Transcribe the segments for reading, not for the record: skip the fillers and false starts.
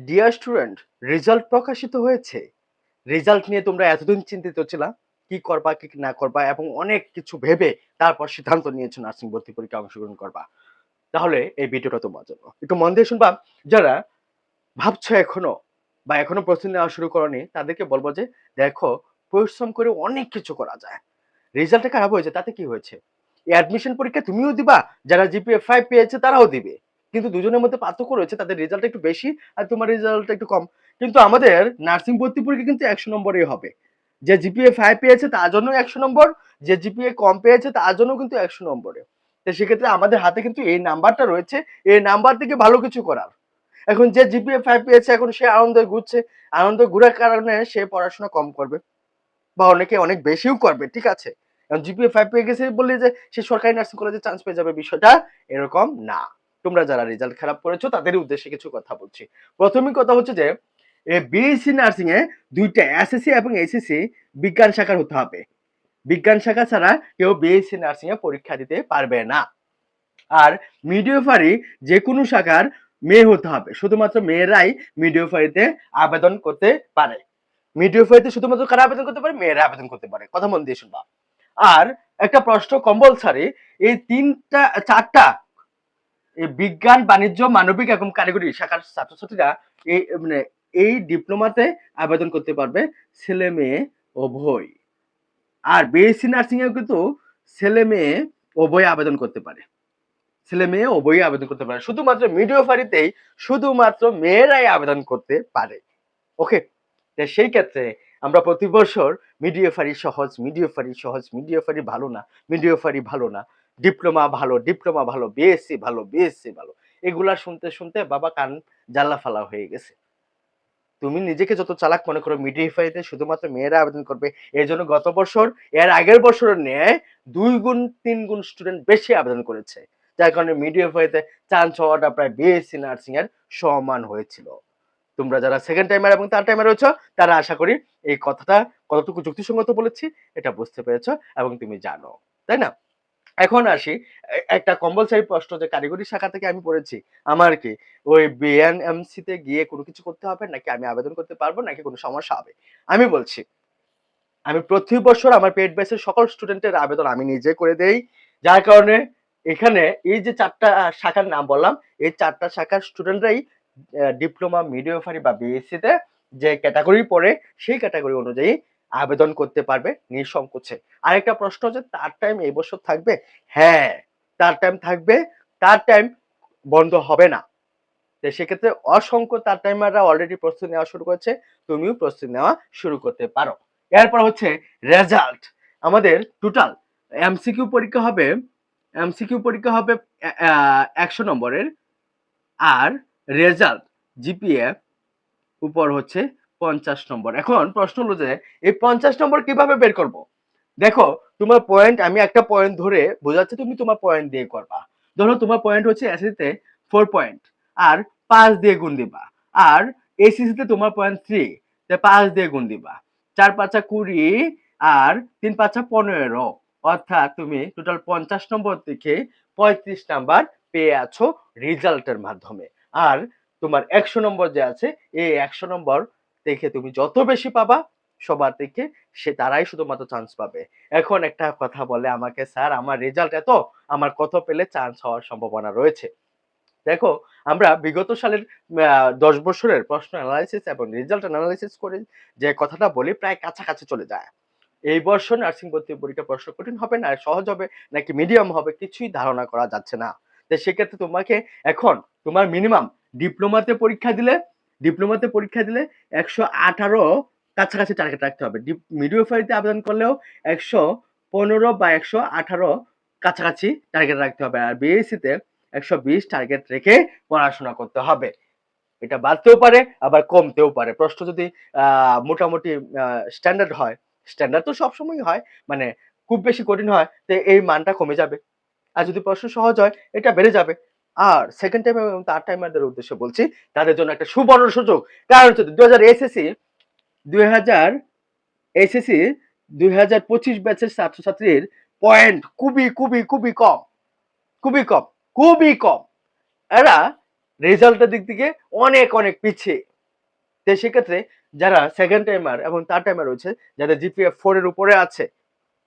Dear student, result প্রকাশিত হয়েছে। Result নিয়ে তোমরা এতদিন চিন্তিত ছিলা, কি করবা কি না করবা এবং অনেক কিছু ভেবে তারপর সিদ্ধান্ত নিয়েছো নার্সিং ভর্তি পরীক্ষায় অংশগ্রহণ করবা। তাহলে এই ভিডিওটা তোমার জন্য। একটু মন দিয়ে শুনবা। যারা ভাবছো এখনো বা এখনো প্রস্তুতি নেওয়া শুরু করনি, তাদেরকে বলবো যে দেখো, পরিশ্রম করে অনেক কিছু করা যায়। রেজাল্টটা খারাপ হয়েছে তাতে কি হয়েছে? এই অ্যাডমিশন পরীক্ষা তুমিও দিবা, যারা জিপিএ 5 পেয়েছে তারাও দিবে। কিন্তু দুজনের মধ্যে পার্থক্য রয়েছে, তাদের রেজাল্ট একটু বেশি আর তোমার রেজাল্ট একটু কম। কিন্তু আমাদের নার্সিং ভর্তি পরীক্ষা কিন্তু 100 নম্বরেই হবে। যে জিপিএ 5 পেয়েছে তার জন্য 100 নম্বর, যে জিপিএ কম পেয়েছে তার জন্য কিন্তু 100 নম্বরে। তো সেক্ষেত্রে আমাদের হাতে কিন্তু এই নাম্বারটা রয়েছে, এই নাম্বার থেকে ভালো কিছু করার। এখন যে জিপিএ 5 পেয়েছে এখন সে আনন্দে ঘুরছে, আনন্দে ঘুরার কারণে সে পড়াশোনা কম করবে বা অনেকে অনেক বেশিও করবে, ঠিক আছে? এখন জিপিএ 5 পেয়ে গেছে বললে যে সে সরকারি নার্সিং কলেজে চান্স পেয়ে যাবে, বিষয়টা এরকম না। তোমরা যারা রেজাল্ট খারাপ করেছো তাদের উদ্দেশ্যে কিছু কথা বলছি। প্রথমেই কথা হচ্ছে যে বিএসসি নার্সিং এ দুইটা এসএসসি এবং এসএসসি বিজ্ঞান শাখার হতে হবে। বিজ্ঞান শাখা ছাড়া কেউ বিএসসি নার্সিং এ পরীক্ষা দিতে পারবে না। আর মিডিওফারি যে কোনো শাখার মেয়ে হতে হবে, শুধুমাত্র মেয়েরাই মিডিওফারিতে আবেদন করতে পারে। মিডিওফারিতে শুধুমাত্র কারা আবেদন করতে পারে? মেয়েরা আবেদন করতে পারে। কথা মন দিয়ে শুনবা। আর একটা প্রশ্ন কম্পালসারি, এই চারটা এই বিজ্ঞান, বাণিজ্য, মানবিক এবং কারিগরি শাখার ছাত্রছাত্রীরা এই মানে এই ডিপ্লোমাতে আবেদন করতে পারবে, ছেলে মেয়ে উভয়। আর বিএসসি নার্সিং এও কিন্তু ছেলে মেয়ে উভয় আবেদন করতে পারে, ছেলে মেয়ে উভয়ই আবেদন করতে পারে। শুধুমাত্র মিডিওফারিতেই শুধুমাত্র মেয়েরাই আবেদন করতে পারে। ওকে, সেই ক্ষেত্রে আমরা প্রতি বছর মিডিওফারি সহজ, মিডিওফারি সহজ, মিডিওফারি ভালো না, মিডিওফারি ভালো না, ডিপ্লোমা ভালো, ডিপ্লোমা ভালো, বিএসসি ভালো, বিএসসি ভালো, এগুলা শুনতে শুনতে বাবা কান জ্বালা ফালা হয়ে গেছে। তুমি নিজেকে যত চালাক মনে করো, মিডিওফারিতে শুধুমাত্র মেয়েরা আবেদন করবে, এই জন্য গত বছর এর আগের বছরের ন্যায় 2 গুণ 3 গুণ স্টুডেন্ট বেশি আবেদন করেছে, যার কারণে মিডিওফারিতে চান্স হওয়াটা প্রায় বিএসসি নার্সিং এর সমান হয়েছিল। তোমরা যারা সেকেন্ড টাইমার এবং থার্ড টাইমার রয়েছে, তারা আশা করি এই কথাটা কতটুকু যুক্তিসঙ্গত বলেছি এটা বুঝতে পেরেছো এবং তুমি জানো, তাই না? এখন আসি একটা কম্পালসারি প্রশ্ন, যে কারিগরি শাখা থেকে আমি পড়েছি, আমার কি ওই বিএনএমসি তে গিয়ে কোনো কিছু করতে হবে নাকি আমি আবেদন করতে পারবো নাকি কোনো সমস্যা হবে? আমি বলছি, আমি প্রতি বছর আমার পেড ব্যাচের সকল স্টুডেন্টের আবেদন আমি নিজে করে দেই, যার কারণে এখানে এই যে চারটা শাখার নাম বললাম, এই চারটা শাখার স্টুডেন্টরাই ডিপ্লোমা, মিডিওফারি বা বিএসসি তে যে ক্যাটাগরি পড়ে সেই ক্যাটাগরি অনুযায়ী আবেদন করতে পারবে নিঃসংকোচে। আরেকটা প্রশ্ন হচ্ছে, তার টাইম এই বছর থাকবে? হ্যাঁ, তার টাইম থাকবে, তার টাইম বন্ধ হবে না। তো সেক্ষেত্রে অসংখ্য তার টাইমাররা অলরেডি প্রস্তুতি নেওয়া শুরু করেছে, তুমিও প্রস্তুতি নেওয়া শুরু করতে পারো। এরপর হচ্ছে রেজাল্ট। আমাদের টোটাল এমসিকিউ পরীক্ষা হবে, এমসিকিউ পরীক্ষা হবে 100 নম্বরের। আর রেজাল্ট জিপিএ উপর হচ্ছে 50 নম্বর। এখন প্রশ্ন হলো যে এই 50 নম্বর কিভাবে বের করব? দেখো, তোমার পয়েন্ট আমি একটা পয়েন্ট ধরে বোঝাচ্ছি, তুমি তোমার পয়েন্ট দিয়ে করবা। ধরো তোমার পয়েন্ট হচ্ছে এসএসসি তে 4 পয়েন্ট, আর 5 দিয়ে গুণ দিবা। আর এসএসসি তে তোমার পয়েন্ট 3, তে 5 দিয়ে গুণ দিবা। 4 5 20 আর 3 5 15, অর্থাৎ তুমি টোটাল 50 নম্বর থেকে 35 নাম্বার পেয়ে আছো রেজাল্টের মাধ্যমে। আর তোমার 100 নম্বর যে আছে, এই 100 নম্বর থেকে তুমি যত বেশি পাবা সবার থেকে, সে তারাই শুধুমাত্র চান্স পাবে। এখন একটা কথা বলে আমাকে, স্যার আমার রেজাল্ট এত, আমার কত পেলে চান্স হওয়ার সম্ভাবনা রয়েছে? দেখো, আমরা বিগত সালের 10 বছরের প্রশ্ন অ্যানালাইসিস এবং রেজাল্ট অ্যানালাইসিস করে যে কথাটা বলি, প্রায় কাছাকাছি চলে যায়। এই বছর নার্সিং ভর্তি পরীক্ষা প্রশ্ন কঠিন হবে না সহজ হবে নাকি মিডিয়াম হবে, কিছুই ধারণা করা যাচ্ছে না। তো সেক্ষেত্রে তোমাকে এখন তোমার মিনিমাম ডিপ্লোমাতে পরীক্ষা দিলে, ডিপ্লোমাতে পরীক্ষা দিলে 118 কাছাকাছি টার্গেট রাখতে হবে। মিডিওফারিতে আবেদন করলেও 115 বা 118 কাছাকাছি টার্গেট রাখতে হবে। আর বিএসসি তে 120 টার্গেট রেখে পড়াশোনা করতে হবে। এটা বাড়তেও পারে আবার কমতেও পারে। প্রশ্ন যদি মোটামুটি স্ট্যান্ডার্ড হয়, স্ট্যান্ডার্ড তো সবসময়ই হয়, মানে খুব বেশি কঠিন হয় তো এই মানটা কমে যাবে। আর যদি প্রশ্ন সহজ হয় এটা বেড়ে যাবে। আর সেকেন্ড টাইম এবং থার্ড টাইমারদের উদ্দেশ্যে বলছি, তাদের জন্য একটা সুবর্ণ সুযোগ। কারণ হচ্ছে 2000 এসএসসি 2025 ব্যাচের ছাত্রছাত্রীর পয়েন্ট খুবই খুবই খুবই কম, খুবই কম, খুবই কম। এরা রেজাল্টের দিক থেকে অনেক অনেক পিছিয়ে। তো সেক্ষেত্রে যারা সেকেন্ড টাইমার এবং থার্ড টাইমার রয়েছে, যাদের জিপিএ 4 এর উপরে আছে,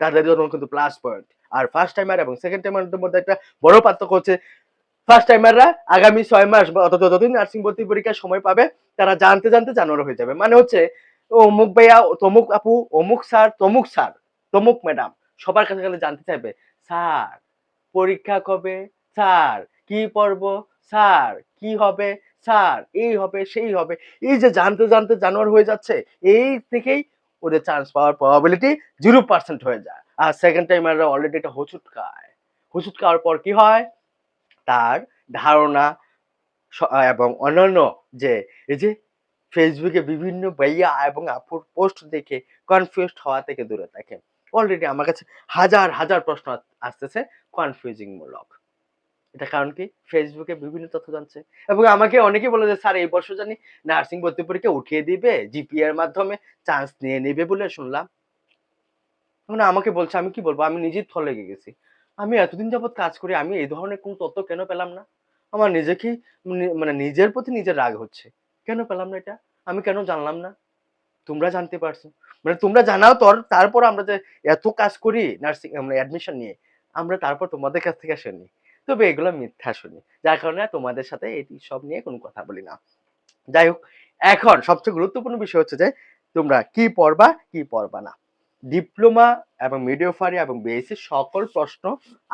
তাদের জন্য কিন্তু প্লাস পয়েন্ট। আর ফার্স্ট টাইমার এবং সেকেন্ড টাইমারদের মধ্যে একটা বড় পার্থক্য হচ্ছে, ফার্স্ট টাইমাররা আগামী 6 মাস বা যতদিন নার্সিং ভর্তি পরীক্ষার সময় পাবে, তারা জানতে জানতে জানোয়ার হয়ে যাবে। মানে হচ্ছে অমুক ভাইয়া, তমুক আপু, অমুক স্যার, তমুক ম্যাডাম সবার কাছে গেলে জানতে চাইবে, স্যার পরীক্ষা কবে, স্যার কি পড়ব, স্যার কি হবে, স্যার এই হবে সেই হবে। এই যে জানতে জানতে জানোয়ার হয়ে যাচ্ছে, এই থেকেই ওদের চান্স পাওয়ার প্রবাবিলিটি 0% হয়ে যায়। আর সেকেন্ড টাইমাররা অলরেডি এটা হোঁচট খায়। হোঁচট খাওয়ার পর কি হয়, তার ধারণা এবং অন্যান্য যে এই যে ফেসবুকে বিভিন্ন ভাইয়া এবং আপুর পোস্ট দেখে কনফিউজ হওয়া থেকে দূরে থাকে। অলরেডি আমার কাছে হাজার হাজার প্রশ্ন আসতেছে কনফিউজিং মূলক। এটা কারণ কি, ফেসবুকে বিভিন্ন তথ্য জানছে। এবং আমাকে অনেকেই বলে যে স্যার এই বছর জানি নার্সিং ভর্তি পরীক্ষা উঠিয়ে দিবে, জিপিএ এর মাধ্যমে চান্স নিয়ে নেবে বলে শুনলাম। এখন আমাকে বলছে, আমি কি বলবো, আমি নিজেই থ লেগে গেছি। আমি এতদিন যাবৎ কাজ করি, আমি এই ধরনের কোন তথ্য কেন পেলাম না? আমার নিজেকেই মানে নিজের প্রতি নিজের রাগ হচ্ছে। কেন পেলাম না এটা? আমি কেন জানলাম না? তোমরা জানতে পারছো। মানে তোমরা জানাও তারপর আমরা যে এত কাজ করি নার্সিং আমরা অ্যাডমিশন নিয়ে, আমরা তারপর তোমাদের কাছ থেকে শুনি। তবে এগুলো মিথ্যা শুনি। যার কারণে তোমাদের সাথে এই সব নিয়ে কোনো কথা বলি না। যাই হোক, এখন সবচেয়ে গুরুত্বপূর্ণ বিষয় হচ্ছে যে তোমরা কি পড়বা কি পড়বা না। ডিপ্লোমা এবং মিডিওফারি এবং বিএসসি সকল প্রশ্ন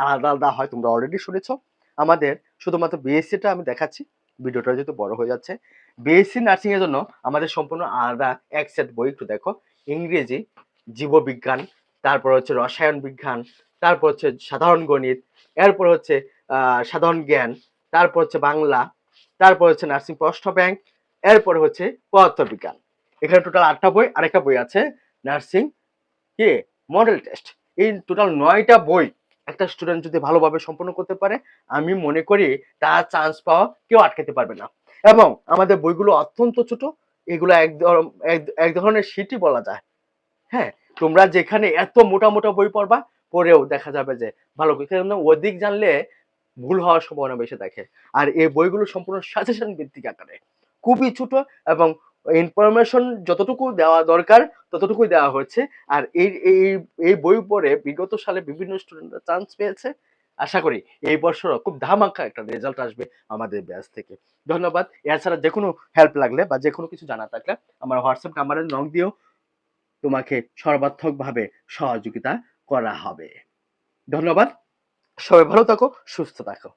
আলাদা আলাদা হয়, তোমরা অলরেডি শুনেছো। আমাদের শুধুমাত্র বিএসসিটা আমি দেখাচ্ছি, ভিডিওটা যেহেতু বড় হয়ে যাচ্ছে। বিএসসি নার্সিং এর জন্য আমাদের সম্পূর্ণ আলাদা এক সেট বই, একটু দেখো। ইংরেজি, জীববিজ্ঞান, তারপর হচ্ছে রসায়ন বিজ্ঞান, তারপর হচ্ছে সাধারণ গণিত, এরপর হচ্ছে সাধারণ জ্ঞান, তারপর হচ্ছে বাংলা, তারপর হচ্ছে নার্সিং প্রশ্ন ব্যাংক, এরপর হচ্ছে পদার্থবিজ্ঞান। এখানে টোটাল 8টা বই, আরেকটা বই আছে নার্সিং কি মডেল টেস্ট। এই টোটাল 9টা বই একটা স্টুডেন্ট যদি ভালোভাবে সম্পন্ন করতে পারে, আমি মনে করি তার চান্স পাওয়া কেউ আটকাতে পারবে না। এবং আমাদের বইগুলো অত্যন্ত ছোট, এগুলো এক ধরনের শীটই বলা যায়। হ্যাঁ, তোমরা যেখানে এত মোটা মোটা বই পড়বা, পড়েও দেখা যাবে যে ভালো অধিক জানলে ভুল হওয়ার সম্ভাবনা বেশি থাকে। আর এই বইগুলো সম্পূর্ণ সাজেশন ভিত্তিক আকারে, খুবই ছোট, এবং ইনফরমেশন যতটুকু দেওয়া দরকার ততটুকুই দেওয়া হচ্ছে। আর এই বই পড়ে বিগত সালে বিভিন্ন স্টুডেন্টরা চান্স পেয়েছে। আশা করি এই বছরও খুব ধামাকা একটা রেজাল্ট আসবে আমাদের ব্যাচ থেকে। ধন্যবাদ। এছাড়া যে কোনো হেল্প লাগলে বা যে কোনো কিছু জানা থাকলে আমার হোয়াটসঅ্যাপ নাম্বারে নক দিও, তোমাকে সর্বাত্মকভাবে সহযোগিতা করা হবে। ধন্যবাদ। সবাই ভালো থাকো, সুস্থ থাকো।